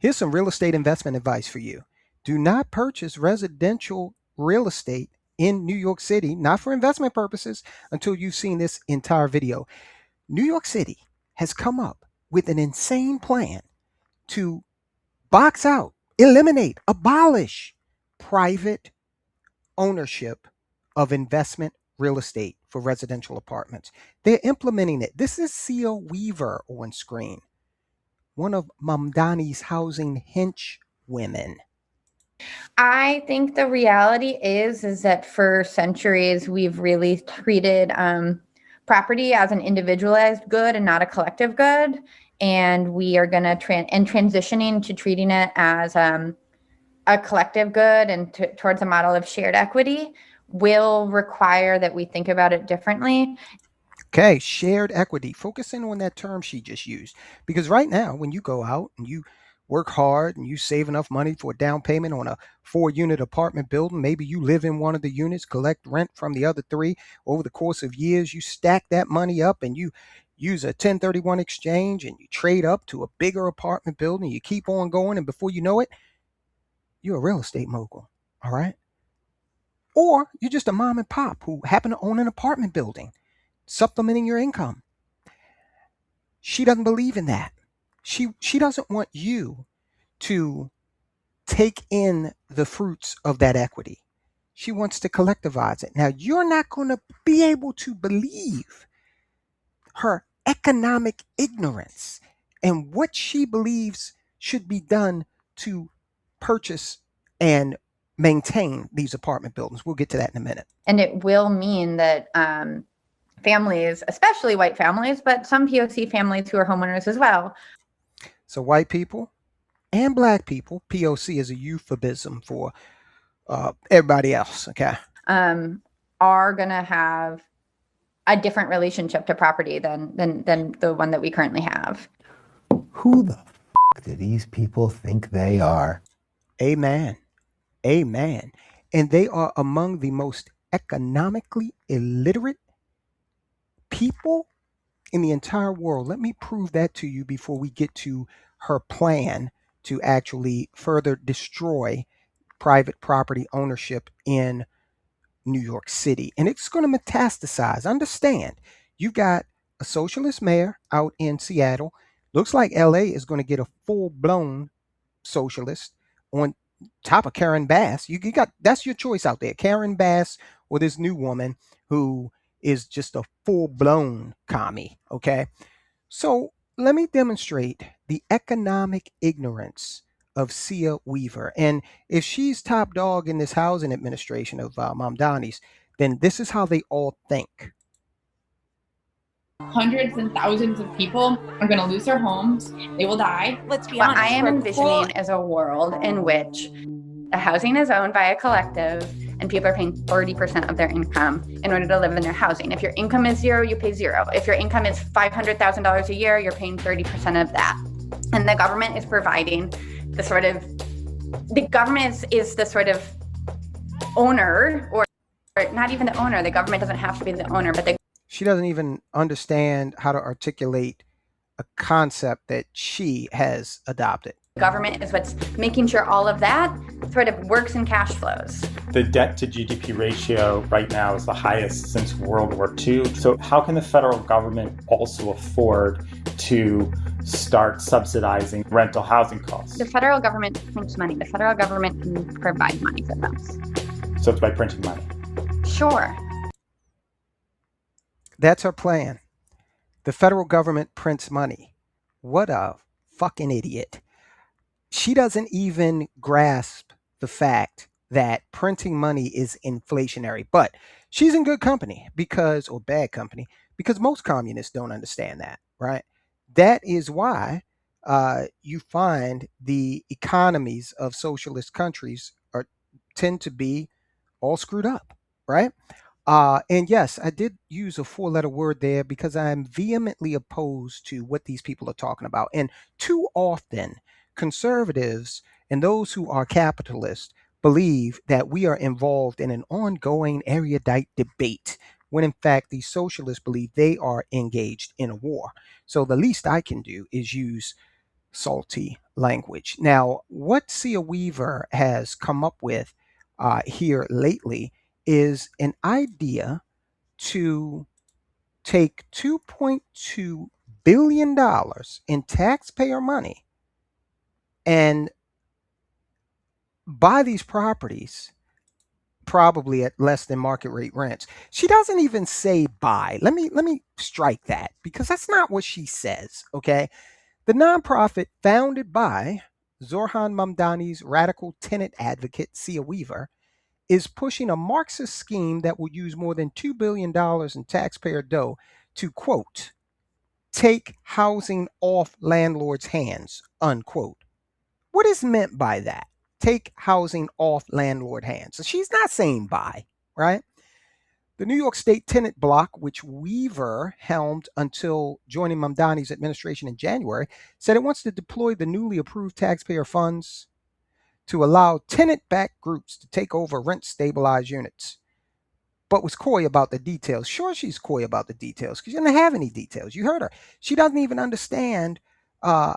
Here's some real estate investment advice for you. Do not purchase residential real estate in New York City, not for investment purposes, until you've seen this entire video. New York City has come up with an insane plan to box out, eliminate, abolish private ownership of investment real estate for residential apartments. They're implementing it. This is Sia Weaver on screen, one of Mamdani's housing hench women. I think the reality is that for centuries we've really treated property as an individualized good and not a collective good, and we are going to transitioning to treating it as a collective good and towards a model of shared equity will require that we think about it differently. Okay, shared equity. Focusing on that term she just used. Because right now, when you go out and you work hard and you save enough money for a down payment on a 4-unit apartment building, maybe you live in one of the units, collect rent from the other 3. Over the course of years, you stack that money up and you use a 1031 exchange and you trade up to a bigger apartment building. You keep on going, and before you know it, you're a real estate mogul. All right. Or you're just a mom and pop who happen to own an apartment building, supplementing your income. She doesn't believe in that. She doesn't want you to take in the fruits of that equity. She wants to collectivize it. Now, you're not going to be able to believe her economic ignorance and what she believes should be done to purchase and maintain these apartment buildings. We'll get to that in a minute. And it will mean that families, especially white families, but some POC families who are homeowners as well. So white people and black people, POC is a euphemism for everybody else, okay? Are going to have a different relationship to property than the one that we currently have. Who the f*** do these people think they are? Amen. Amen. And they are among the most economically illiterate people in the entire world. Let me prove that to you before we get to her plan to actually further destroy private property ownership in New York City. And it's going to metastasize. Understand, you've got a socialist mayor out in Seattle. Looks like LA is going to get a full-blown socialist on top of Karen Bass. You got, that's your choice out there, Karen Bass or this new woman who is just a full-blown commie. Okay, so let me demonstrate the economic ignorance of Sia Weaver. And if she's top dog in this housing administration of Mamdani's, then this is how they all think. Hundreds and thousands of people are going to lose their homes. They will die. Let's be honest. What I am envisioning is a world in which the housing is owned by a collective and people are paying 30% of their income in order to live in their housing. If your income is 0, you pay 0. If your income is $500,000 a year, you're paying 30% of that. And the government is providing the sort of, the government is the sort of owner, or not even the owner. The government doesn't have to be the owner, but she doesn't even understand how to articulate a concept that she has adopted. Government is what's making sure all of that sort of works in cash flows. The debt to GDP ratio right now is the highest since World War II. So how can the federal government also afford to start subsidizing rental housing costs? The federal government prints money. The federal government can provide money for them. So it's by printing money? Sure. That's her plan. The federal government prints money. What a fucking idiot. She doesn't even grasp the fact that printing money is inflationary. But she's in good company because, or bad company, because most communists don't understand that, right? That is why you find the economies of socialist countries tend to be all screwed up, right? And yes, I did use a 4-letter word there because I'm vehemently opposed to what these people are talking about. And too often, conservatives and those who are capitalists believe that we are involved in an ongoing erudite debate, when in fact these socialists believe they are engaged in a war. So the least I can do is use salty language. Now, what Sia Weaver has come up with here lately is an idea to take $2.2 billion in taxpayer money and buy these properties probably at less than market rate rents. She doesn't even say buy. Let me strike that because that's not what she says, okay? The nonprofit founded by Zohran Mamdani's radical tenant advocate Sia Weaver is pushing a Marxist scheme that will use more than $2 billion in taxpayer dough to, quote, take housing off landlords' hands, unquote. What is meant by that? Take housing off landlord hands. So she's not saying buy, right? The New York State tenant block, which Weaver helmed until joining Mamdani's administration in January, said it wants to deploy the newly approved taxpayer funds to allow tenant-backed groups to take over rent-stabilized units, but was coy about the details. Sure, she's coy about the details because she doesn't have any details. You heard her. She doesn't even understand. Uh,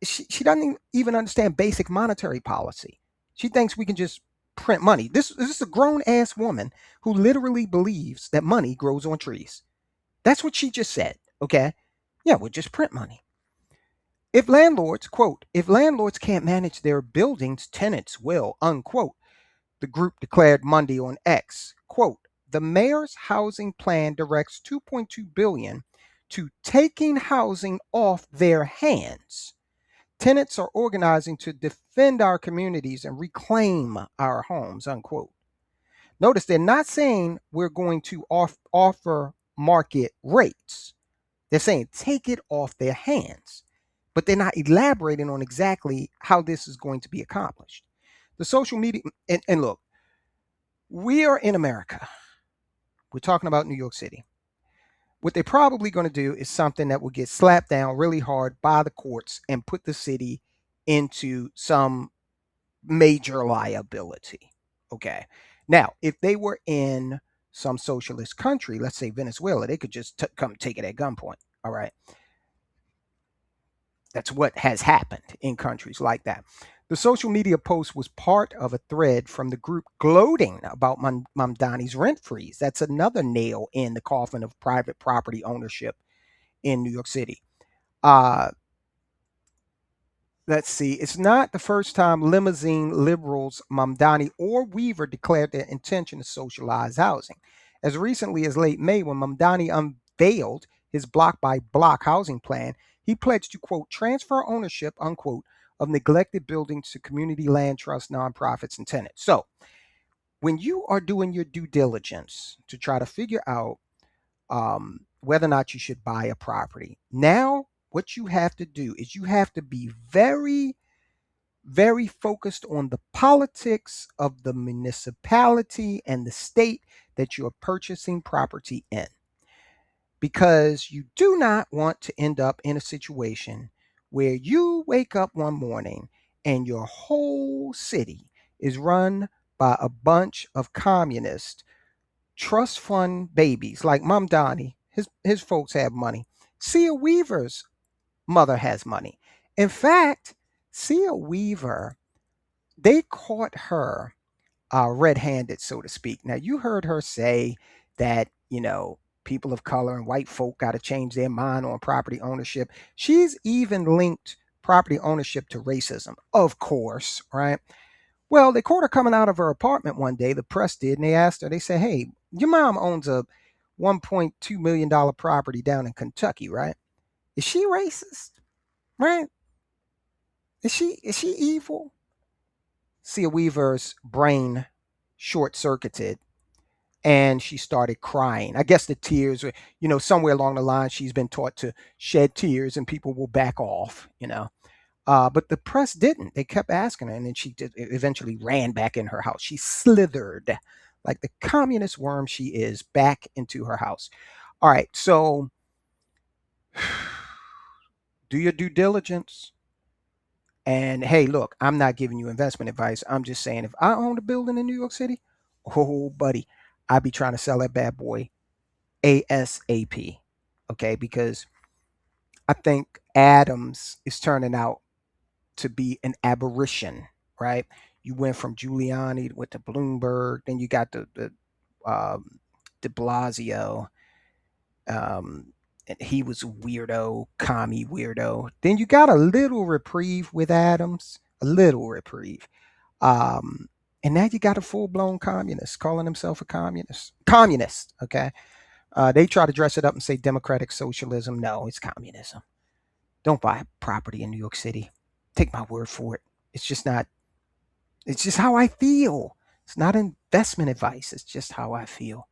she doesn't even understand basic monetary policy. She thinks we can just print money. This is a grown ass woman who literally believes that money grows on trees. That's what she just said. Okay, yeah, we'll just print money. If landlords, quote, if landlords can't manage their buildings, tenants will, unquote, the group declared Monday on X. Quote, the mayor's housing plan directs $2.2 billion to taking housing off their hands. Tenants are organizing to defend our communities and reclaim our homes, unquote. Notice they're not saying we're going to offer market rates. They're saying take it off their hands, but they're not elaborating on exactly how this is going to be accomplished. The social media, and look, we are in America. We're talking about New York City. What they're probably going to do is something that will get slapped down really hard by the courts and put the city into some major liability. Okay. Now, if they were in some socialist country, let's say Venezuela, they could just come take it at gunpoint. All right. That's what has happened in countries like that. The social media post was part of a thread from the group gloating about Mamdani's rent freeze. That's another nail in the coffin of private property ownership in New York City. Uh, let's see. It's not the first time limousine liberals Mamdani or Weaver declared their intention to socialize housing. As recently as late May, when Mamdani unveiled his block by block housing plan, he pledged to, quote, transfer ownership, unquote, of neglected buildings to community land trust, nonprofits, and tenants. So when you are doing your due diligence to try to figure out whether or not you should buy a property, now what you have to do is you have to be very, very focused on the politics of the municipality and the state that you're purchasing property in, because you do not want to end up in a situation where you wake up one morning and your whole city is run by a bunch of communist trust fund babies like Mamdani. His folks have money. Sia Weaver's mother has money. In fact, Sia Weaver, they caught her red-handed, so to speak. Now, you heard her say that, people of color and white folk got to change their mind on property ownership. She's even linked property ownership to racism, of course, right? Well, they caught her coming out of her apartment one day, the press did, and they asked her, they said, hey, your mom owns a $1.2 million property down in Kentucky, right? Is she racist? Right? Is she evil? Sia Weaver's brain short circuited and she started crying. I guess the tears were, somewhere along the line, she's been taught to shed tears and people will back off. But the press didn't. They kept asking her, and then she eventually ran back in her house. She slithered like the communist worm she is back into her house. All right, so do your due diligence. And hey, look, I'm not giving you investment advice. I'm just saying if I owned a building in New York City, oh, buddy, I'd be trying to sell that bad boy ASAP. Okay, because I think Adams is turning out to be an aberration, right? You went from Giuliani with the Bloomberg, then you got the De Blasio, and he was a weirdo, commie weirdo. Then you got a little reprieve with Adams, a little reprieve. And now you got a full-blown communist calling himself a communist, okay? They try to dress it up and say democratic socialism. No, it's communism. Don't buy property in New York City. Take my word for it. It's just not, it's just how I feel. It's not investment advice. It's just how I feel.